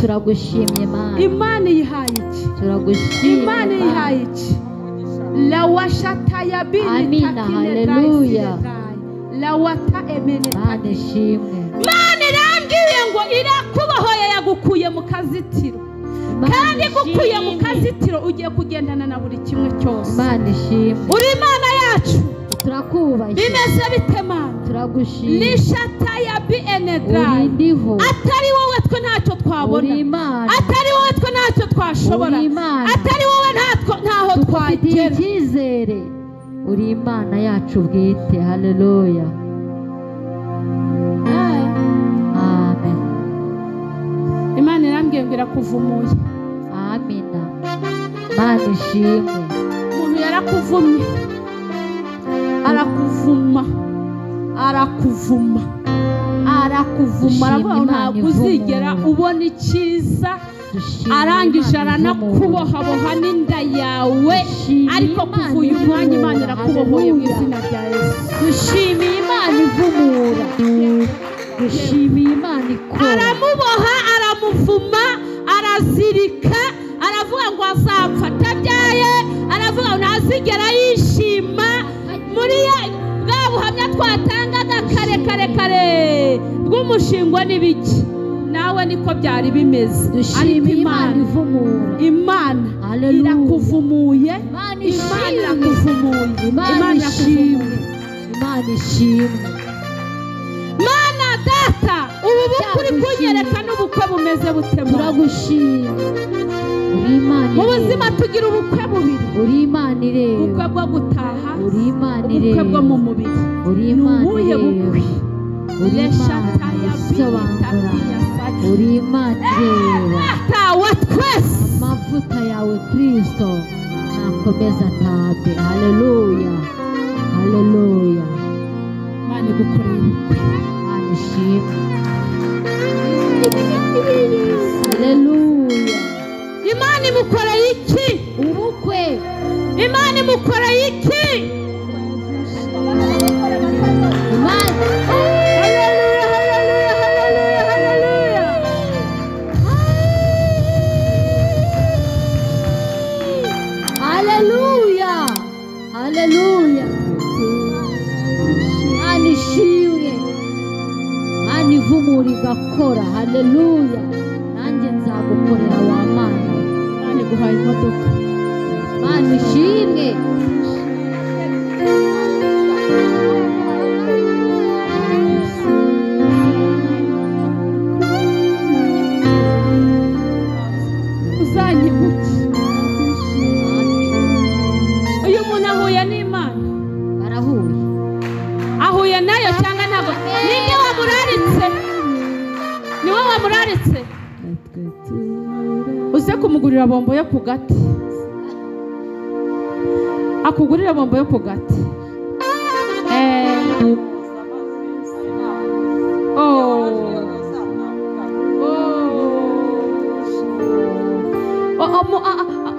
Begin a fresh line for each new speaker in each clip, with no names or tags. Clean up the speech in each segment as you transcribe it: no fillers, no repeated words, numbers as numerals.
turagushimye Mana.
Imana yihaye iki?
Turagushimye
Imana yihaye iki? La washata ya bini
Amina, haleluya.
La wata emene
Mana ishimwe.
Mana irambwiye ngo irakubohoye yagukuye mu kazitiro. Kandi gukuye mu kazitiro ugiye kugendana na buri kimwe cyose.
Mana ishimwe.
Uri Imana yacu.
Turakubaha.
Bimeze bite Mana?
Turagushimye.
Lishata ya bienedrai. Atari wowe twe ntacyo twabona. Atari wowe twe ntacyo twashobora. Atari wowe ntaho twagera.
Icyizere. Uri Imana yacu bwite. Haleluya. Amen.
Imana irambwiye ngo irakuvumuye.
Amina. Mana ishimwe.
Umuntu yarakuvumye. Arakuvuma. Aravuga ntabwo uzigera ubona icyiza. Arangije aranakubohaboha n'inda yawe. Ariko kuva uyu mwanya Imana irakubohoye mu izina rya Yesu.
Dushimiye Imana ivumura. Dushimiye Imana ikora.
Aramuboha, aramuvuma, arazirika. Aravuga ngo azapfa atabyaye. Aravuga ngo ntazigera yishima. Muri bwa buhamya twatangaga kare bw'umushingo n'ibiki. Nawe niko byari bimeze.
Dushimiye Imana ivumura.
Imana irakuvumuye. Imana irakuvumuye.
Imana ishimwe. Imana ishimwe.
Mana data, ubu bukuri kunyereka n'ubukwe bumeze butema.
Turagushimye. Uri Imana.
Mu buzima tugira ubukwe bubiri.
Uri Imana ireba.
Ubukwe bwo gutaha.
Uri Imana ireba.
Ubukwe bwo mu mubiri.
Uri Imana ireba. Uri
Imana
isobanura. Uri Imana ireba.
Tawa twese.
Amavuta yawe Kristo nakomeza tabe. Haleluya. Haleluya.
Imana igukoreye ubukwe.
Imana ishimwe. Haleluya.
Imana imukoreye iki?
Ubukwe.
Imana imukoreye iki?
Imana. Haleluya. Haleluya. Imana ishimwe. Imana ivumura igakora. Haleluya. Nanjye nzagukorera wa Mana.
Imana iguhaye imodoka.
Imana ishimwe.
Uzanyibuke. Uyu muntu ahuye n'Imana.
Barahuye.
Ahuye nayo cyangwa ntabwo? Ninde wamuraritse? Niwe wamuraritse? Uze kumugurira bombo yo ku gati. Akugurira bombo yo ku gati.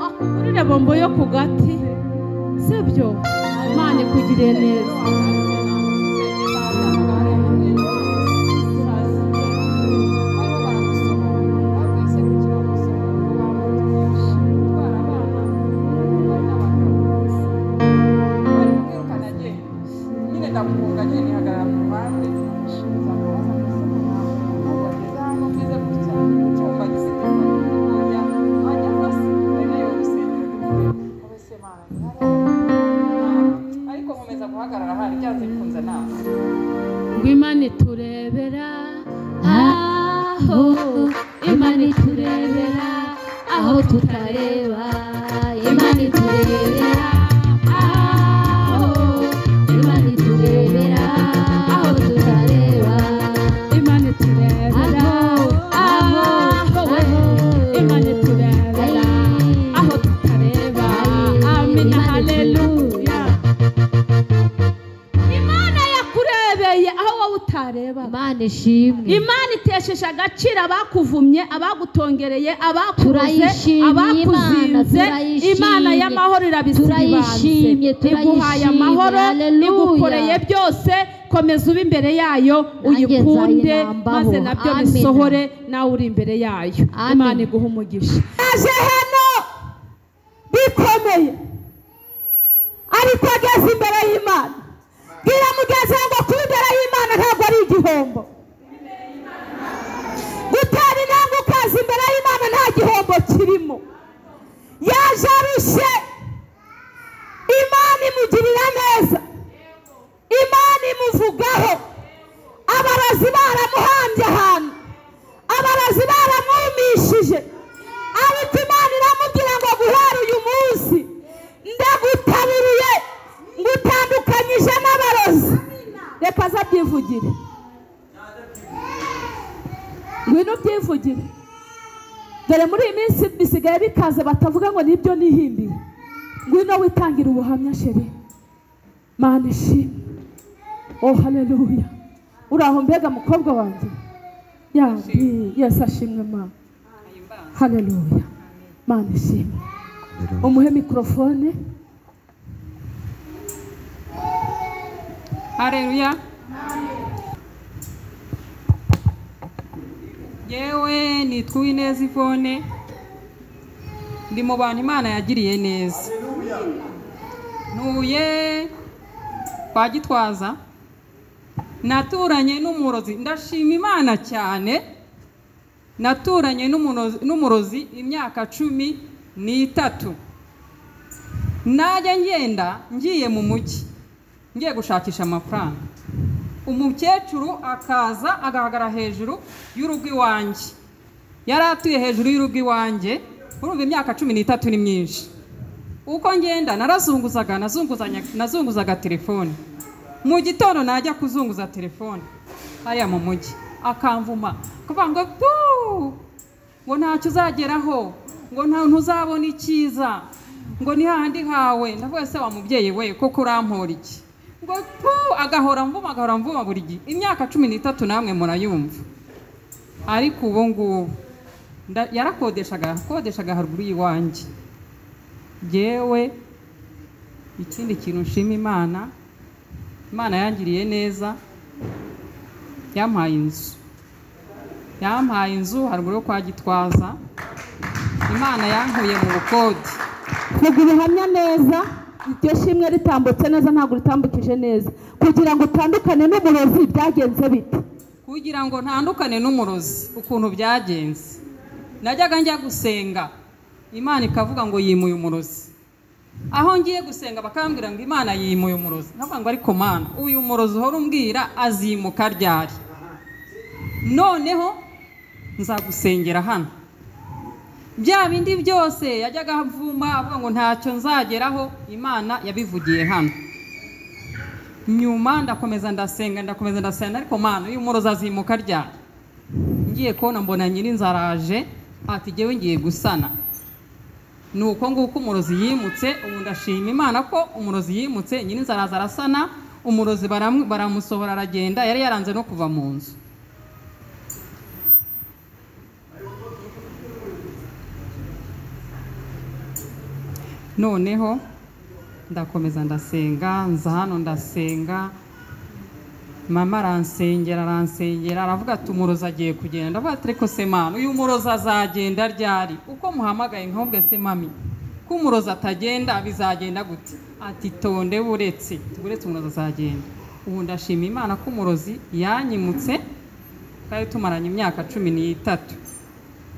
Akugurira bombo yo ku gati. Sibyo? Imana ikugiriye neza. Imana iturebera aho, Imana iturebera aho tutareba. Imana iturebera aho, Imana iturebera aho tutareba. Imana iturebera aho, Imana iturebera aho tutareba. Amina, haleluya. Imana yakurebeye aho wowe utari. wareba.
Imana ishimwe.
Imana itesheje agaciro abakuvumye, abagutongereye, abakuze,
Turayishimye
abakuzinze. Imana y'amahoro irabisibanze, iguhaye amahoro, igukoreye byose. Komeza ube imbere yayo uyikunde, maze nabyo bisohore nawe uri imbere yayo. Imana iguha umugisha.
Aje hano bikomeye ariko ageze imbere y'Imana. Bwira mugenzi ngo kuba imbere y'Imana ntabwo ari igihombo. Gutera intambwe ukaza imbere y'Imana nta gihombo kirimo. Yaje arushe, Imana imugirira neza, Imana imuvugaho. Abarozi baramuhambye ahantu, abarozi baramwumishije, ariko Imana iramubwira ngo guhera uyu munsi ndagutaburuye, ngutandukanyije n'abarozi. Reka aza byivugire, ngwino byivugire. Dore muri iyi minsi bisigaye bikaze batavuga ngo nibyo nihimbiye. Ngwino witangira ubuhamya sheri. Mana ishimwe. Oh haleluya. Uraho mbega mukobwa wanjye? Yesu ashimwe Mana. Haleluya. Mana ishimwe. Umuhe mikrofone.
Haleluya. Yewe nitwa Uwineza Yvonne, ndi mu bantu Imana yagiriye neza. Ntuye kwa Gitwaza, naturanye n'umurozi. Ndashima Imana cyane. Naturanye n'umurozi imyaka 13. Najya ngenda ngiye mu mujyi, ngiye gushakisha amafaranga. Umukecuru akaza agahagara hejuru y'urugo iwanjye. Yari atuye hejuru y'urugo iwanjye. Urumva imyaka 13 ni myinshi. Uko ngenda nazunguzaga telefone. Mu gitondo najya kuzunguza telefone haya mu mujyi, akamvuma kuvuga ngo ngo ntacyo uzageraho, ngo nta ntuzabona ikiza, ngo ni handi hawe. Ndavuga se wa mubyeyi we koko urampora iki? Ngo agahora mvuma buri gihe. Imyaka 13 namwe murayumva. Ariko ubu ngubu yarakodeshaga haruguru y'iwanjye. Jewe ikindi kintu nshima Imana, Imana yangiriye neza, yampaye inzu haruguru kwa Gitwaza. Imana yankuye mu bukode.
Vuga ubuhamya neza, iryo shimwe ritambutse neza ntabwo ritambukije neza. Kugira ngo utandukane n'umurozi byagenze bite?
Kugira ngo ntandukane n'umurozi ukuntu byagenze, najyaga njya gusenga, Imana ikavuga ngo yimuye umurozi. Aho ngiye gusenga bakambwira ngo Imana yimuye umurozi. Ndavuga ngo ariko Mana, uyu murozi uhora umbwira azimuka ryari? Noneho nzagusengera hano. Bya bindi byose yajyaga havuma avuga ngo ntacyo nzageraho, Imana yabivugiye hano. Nyuma ndakomeza ndasenga ariko Mana, uyu murozi azimuka ryari? Ngiye kubona mbona nyirinzaraje ati jewe ngiye gusana. Nuko nguko umurozi yimutse. Ubu ndashima Imana ko umurozi yimutse, nyirinzaraza arasana, umurozi baramusohora aragenda, yari yaranze no kuva mu nzu. Noneho ndakomeza ndasenga, nza hano ndasenga. Mama aransengera aravuga ati umurozi agiye kugenda. Ndavuga ati ariko se Mana, uyu murozi azagenda ryari? Uko muhamagaye nkobwe se mami, ko umurozi atagenda bizagenda gute? Ati tonde buretse umurozi azagenda. Ubu ndashima Imana ko umurozi yanyimutse, kandi tumaranye imyaka 13.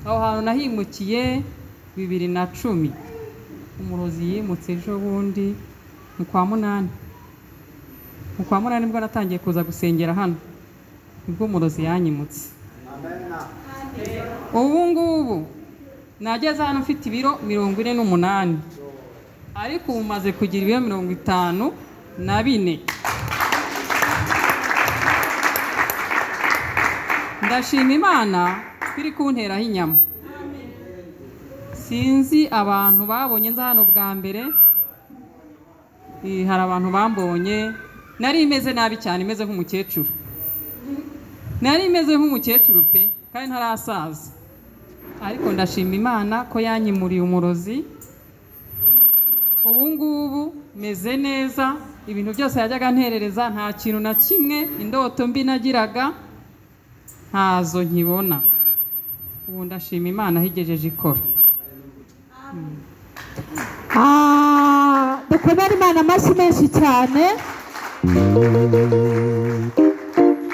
Aho hantu nahimukiye 2010. Umurozi yimutse ejo bundi mu kwa 8. Mu kwa 8 nibwo natangiye kuza gusengera hano, nibwo umurozi yanyimutse. Ubu ngubu nageze hano mfite ibiro 48, ariko umaze kugira ibiro 54. Ndashima Imana biri kunteraho inyama. Sinzi abantu babonye nza hano bwa mbere, hari abantu bambonye nari imeze nabi cyane, imeze nk'umukecuru. nari meze nk'umukecuru pe kandi ntarasaza, ariko ndashima Imana ko yanyimuriye umurozi. Ubu ngubu meze neza, ibintu byose yajyaga nterereza nta kintu na kimwe, indoto mbi nagiraga ntazo nkibona. Ubu ndashima Imana higejeje ikora.
dukomere Imana amashyi menshi cyane.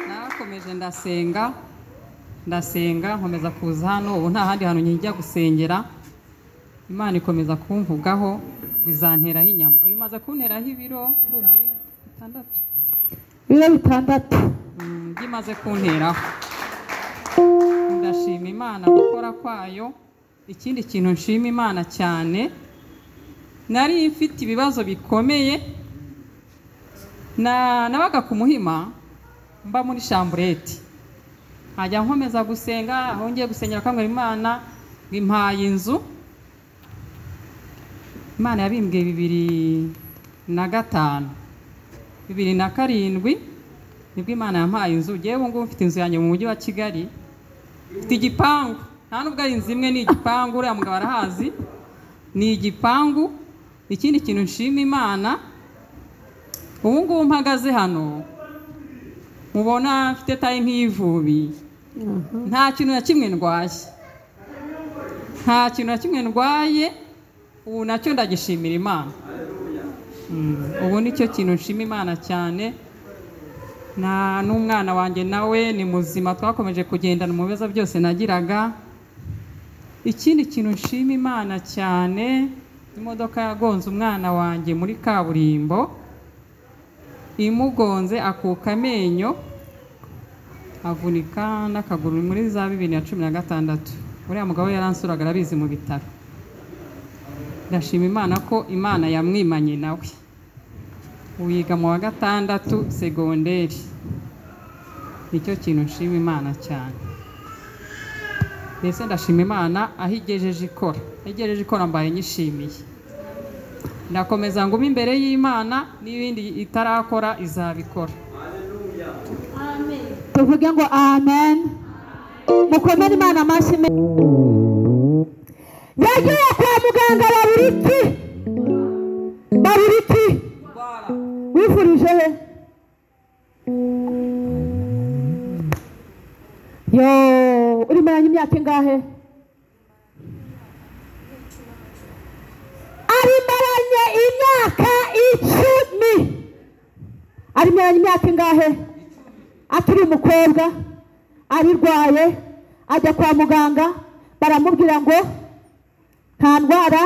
Nakomeje ndasenga nkomeza kuza hano. Ubu nta handi hantu njya gusengera. Imana ikomeza kumvugaho, bizanteraho inyama. Uyu maze kunteraho ibiro ndumva ari 6.
Ibiro 6.
Bimaze kunteraho. Ndashima Imana gukora kwayo. Ikindi kintu nshima Imana cyane, nari mfite ibibazo bikomeye, nabaga ku Muhima mba muri chambrette, nkajya nkomeza gusenga. Aho ngiye gusengera kamwe Imana bimpaye inzu. Imana yabimbwiye 2005, 2007 nibwo Imana yampaye inzu. Ngewe ubu ngubu mfite inzu yanjye mu mujyi wa Kigali, mfite igipangu. Nta nubwo ari inzu imwe, ni igipangu. Uriya mugabo arahazi, ni igipangu. Ikindi kintu nshima Imana, ubu ngubu mpagaze hano mubona mfite tayi nk'ivubi, nta kintu na kimwe ndwaye, nta kintu na kimwe ndwaye. Ubu nacyo ndagishimira Imana. Ubu nicyo kintu nshima Imana cyane. N'umwana wanjye nawe ni muzima, twakomeje kugendana mu bibazo byose nagiraga. Ikindi kintu nshima Imana cyane, imodoka yagonze umwana wanjye muri kaburimbo, imugonze akuka amenyo, avunika n'akaguru muri za 2016. Uriya mugabo yaransuraga arabizi mu bitaro. Ndashima Imana ko Imana yamwimanye nawe. Wiga mu wa 6 segonderi. Nicyo kintu nshima Imana cyane. Mbese ndashima Imana aho igejeje ikora. Igejeje ikora mbaye nyishimiye. Ndakomeza ngume imbere y'Imana, n'ibindi itarakora izabikora.
Amen. Tuvuge ngo amen. Mukomere Imana amashyi. Yagiye kwa muganga Babiriki. Wifurije he? Yo, uri maranye imyaka ingahe? Ari maranye imyaka 10. Ari maranye imyaka ingahe? Akiri umukobwa, arirwaye, ajya kwa muganga, baramubwira ngo nta ndwara,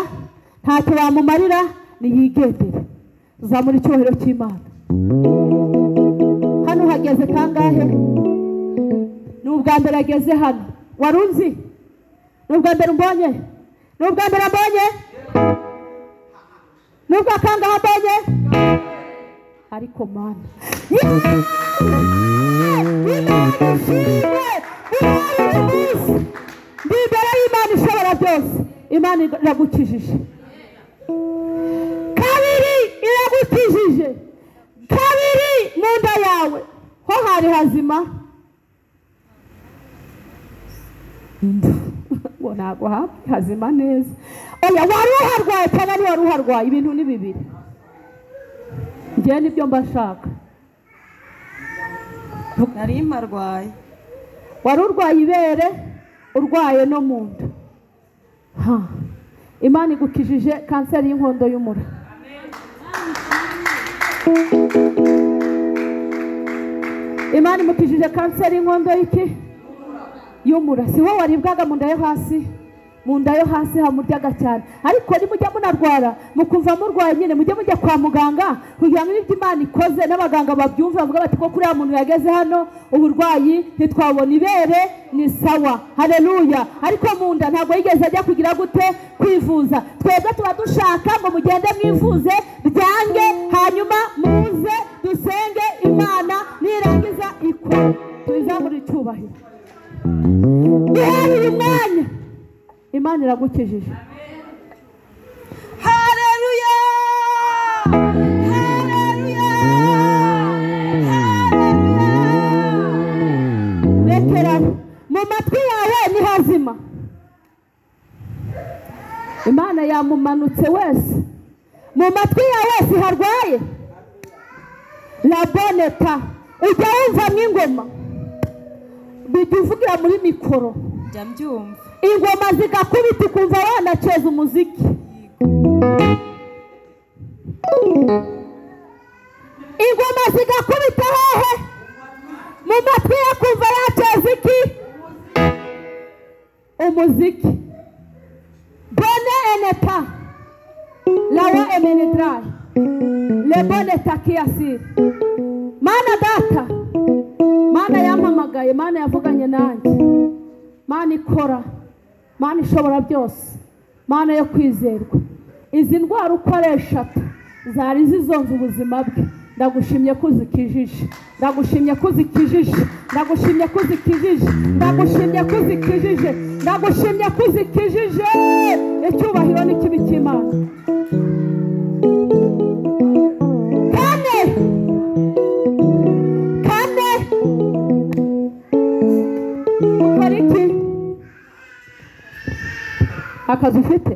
ntacyo bamumarira, niyigendere. Zamura icyubahiro cy'Imana. Hano hageze kangahe? N'ubwa mbere ageze hano. Warunzi? N'ubwa mbere mbonye? N'ubwa mbere mbonye? N'ubwa kangahe mbonye? Ariko Mana. Ndi imbere y'Imana ishobora byose. Imana iragukijije. Kabiri iragukijije. Kabiri mu nda yawe ho hari hazima. Ngo ntabwo hazima neza. Oya, wari uharwaye cyane, ni wari uharwaye. Ibintu ni bibiri. Ngiye nibyo mbashaka.
Nari marwaye.
Wari urwaye ibere, urwaye no mu nda. Imana igukijije kanseri y'inkondo y'umura. Imana imukijije kanseri y'inkondo y'umura. Si wowe waribwaga mu nda yo hasi? Mu nda yo hasi hamuryaga cyane. Ariko nimujya munarwara, mukumva murwaye nyine, mujye mujya kwa muganga kugira ngo ibyo Imana ikoze n'abaganga babyumva, bavuga bati ko kuri muntu yageze hano uburwayi ntitwabona ibere ni sawa. Haleluya. Ariko mu nda ntabwo yigeze ajya kugira gute kwivuza. Twebwe tuba dushaka ngo mugende mwivuze byange, hanyuma muze dusenge Imana nirangiza ikora. Tuyizamure icyubahiro. Uyu mwanya Imana iragukijije. Haleluya. Haleluya. Imana yamumanutse wese mu matwi ya wese harwaye laboneta ujya wumva ingoma bijya uvugira muri mikoro
njya mbyumva
ingoma zigakubita ukumva wanaceza umuziki ingoma zigakubita hehe mu matwi yo kumva yaceza iki umuziki bone eneta lawa emenedrai leboneta kiyasiri mana data mana yampamagaye mana yavuganye nanjye mana ikora mana ishobora byose mana yo kwizerwa izi ndwara uko ari eshatu zari zizonze ubuzima bwe ndagushimye ko uzikijije ndagushimye ko uzikijije ndagushimye ko uzikijije ndagushimye ko uzikijije ndagushimye ko uzikijije icyubahiro n'ikibi cy'Imana kane ukora iki akazi ufite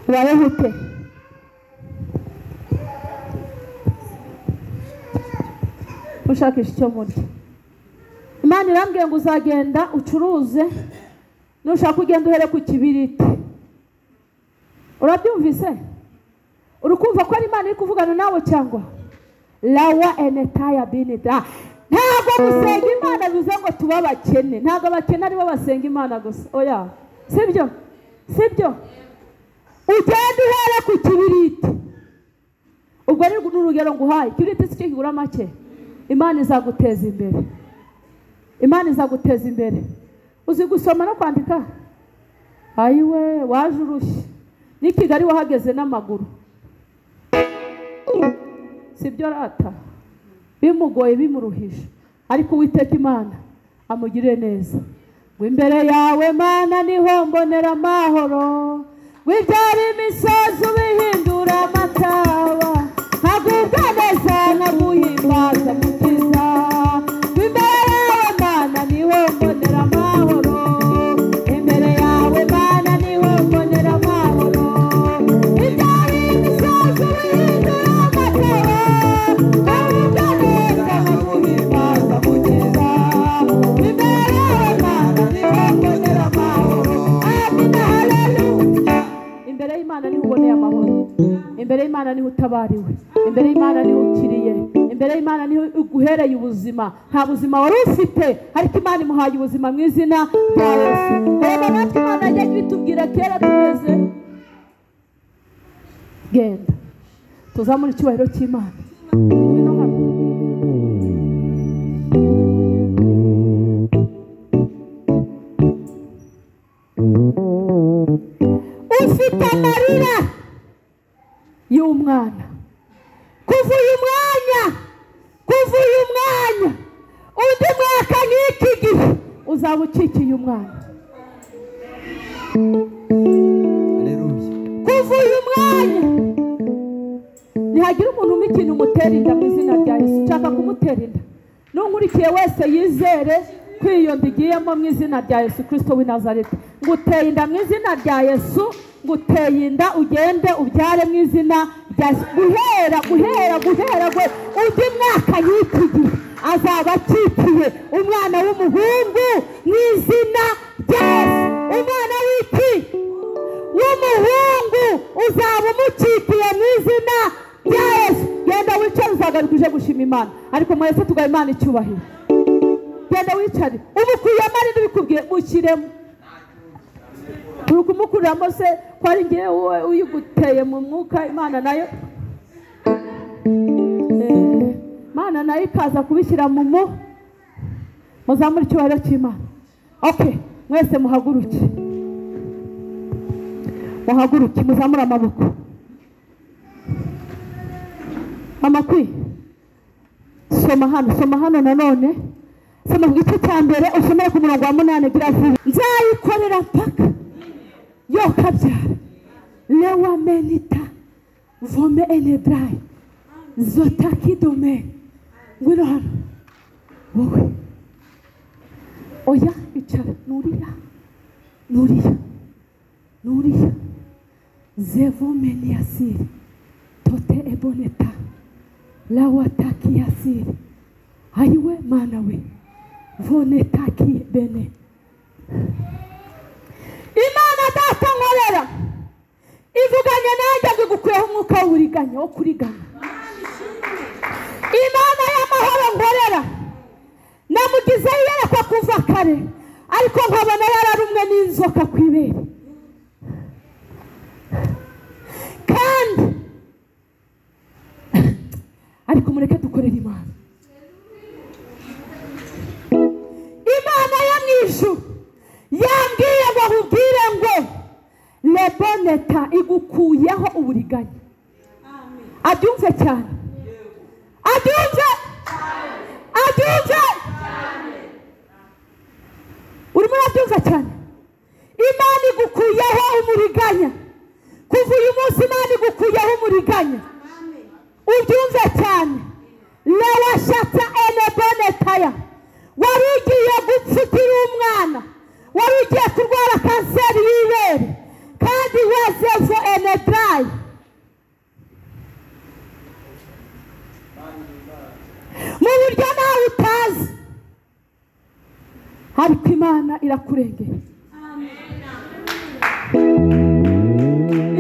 ubayeho ute ushakisha icyo murya Imana irambwiye ngo uzagenda ucuruze nushaka ugenda uhere ku kibiriti urabyumvise urukumva ko ari Imana iri kuvugana nawe cyangwa lawa enetaya binida ntabwo gusenga Imana bivuze ngo tuba abakene ntabwo abakene aribo basenga Imana gusa oya sibyo ugenda uhere ku kibiriti ubwo ni urugero nguhaye ikibiriti si cyo kigura make Imana izaguteza imbere Imana izaguteza imbere uzi gusoma no kwandika ayiwe waje urushye ni Kigali wahageze n'amaguru sibyo rata bimugoye bimuruhije ariko Uwiteka Imana amugirire neza ngo imbere yawe Mana niho mbonera amahoro wibyara imisozi ubihindura amataba nkagubwa neza nkaguhimbaza mukiza imbere yawe Mana niho mbonera amahoro imbere yawe Mana niho mbonera amahoro wibyara imisozi ubihindura amataba nkagubwa neza nkaguhimbaza mukiza imbere yawe Mana niho mbonera amahoro amina haleluya imbere y'Imana niho uboneye amahoro imbere y'Imana niho utabariwe imbere y'Imana niho ukiriye imbere y'Imana niho uguhereye ubuzima nta buzima wari ufite ariko Imana imuhaye ubuzima mu izina rya Yesu reba natwe Imana yajyaga itubwira kera tumeze genda tuzamure icyubahiro cy'Imana ufite amarira y'umwana kuva uyu mwanya undi mwaka n'iki gihe uzaba ukikiye umwana kuva uyu mwanya ntihagira umuntu umpa ikintu umutera inda mu izina rya Yesu nshaka kumutera inda n'unkurikiye wese yizere ko iyo nda igiyemo mu izina rya Yesu Kristo w'i Nazareti nguteye inda mu izina rya Yesu nguteye inda ugende ubyare mu izina rya Yesu guhera gwe undi mwaka y'iki gihe azaba akikiye umwana w'umuhungu mu izina rya Yesu umwana w'iki w'umuhungu uzaba umukikiye mu izina rya Yesu genda wicare uzagaruka uje gushima Imana ariko mwese tugaye Imana icyubahiro genda wicare umukuyemo ari bikubwiye mushyiremo uri kumukuriramo se ko ari ngewe uyiguteye mu mwuka Imana nayo ikaza kubishyira mu muzamure icyubahiro cy'Imana okay mwese muhaguruke muzamure amaboko amakwi soma hano nanone soma ku gice cya mbere usomere ku murongo wa 8 gira vuba nzayikorera mpaka yo kabyara lewa menita vome enedrai zotakidome ngwino hano wowe oya icara nuriya Nuria zevomeni asiri tote eboneta lawataki asiri ayiwe mana we vonetaki bene. Imana data nkorera ivuganye nanjye ngo gukuyeho umwuka w'uburiganya wo kuriganya. Imana y'amahoro nkorera namugize yerekwa kuva kare ariko nkabona yararumwe n'inzoka ku ibere kandi ariko mureke dukorera Imana. Imana ya mwijuru yambwiye ngo nkubwire ngo leboneta igukuyeho uburiganya. Abyumve cyane, abyumve urimo urabyumva cyane. Imana igukuyeho umuriganya kuva uyu munsi. Imana igukuyeho umuriganya ubyumve cyane. lewashata enebonetaya wari ugiye gupfa ukiri umwana, wari ugiye kurwara kanseri y'ibere kandi wezevo enedrayi. mu buryo nawe utazi ariko Imana irakurengera.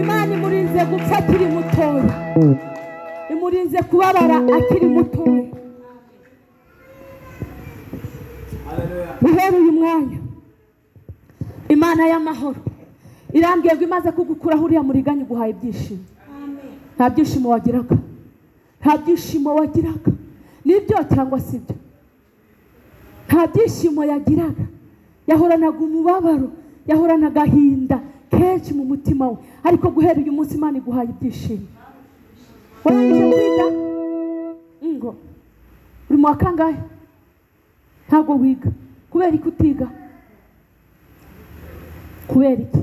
Imana imurinze gupfa akiri mutoya, imurinze kubabara akiri mutoya. Guhera uyu mwanya Imana y'amahoro irambwiye ngo imaze kugukuraho uriya muriganya uguhaye ibyishimo. Nta byishimo wagiraga, nta byishimo wagiraga, nibyo cyangwa si byo. Nta byishimo yagiraga, yahoranaga umubabaro, yahoranaga agahinda kenshi mu mutima we, ariko guhera uyu munsi Imana iguhaye ibyishimo. Warangije kwiga ngo uri mu wa kangahe? Ntabwo wiga. Kubera iki utiga? Kubera iki?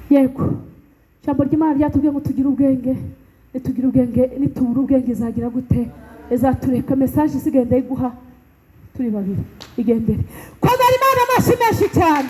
Yego, ijambo ry'Imana ryatubwiye ngo tugire ubwenge, nitugira ubwenge, nitubura ubwenge izagira gute? Izatureka. Message isigenda iguha turi babiri igendere. Komera Imana amashyi menshi cyane.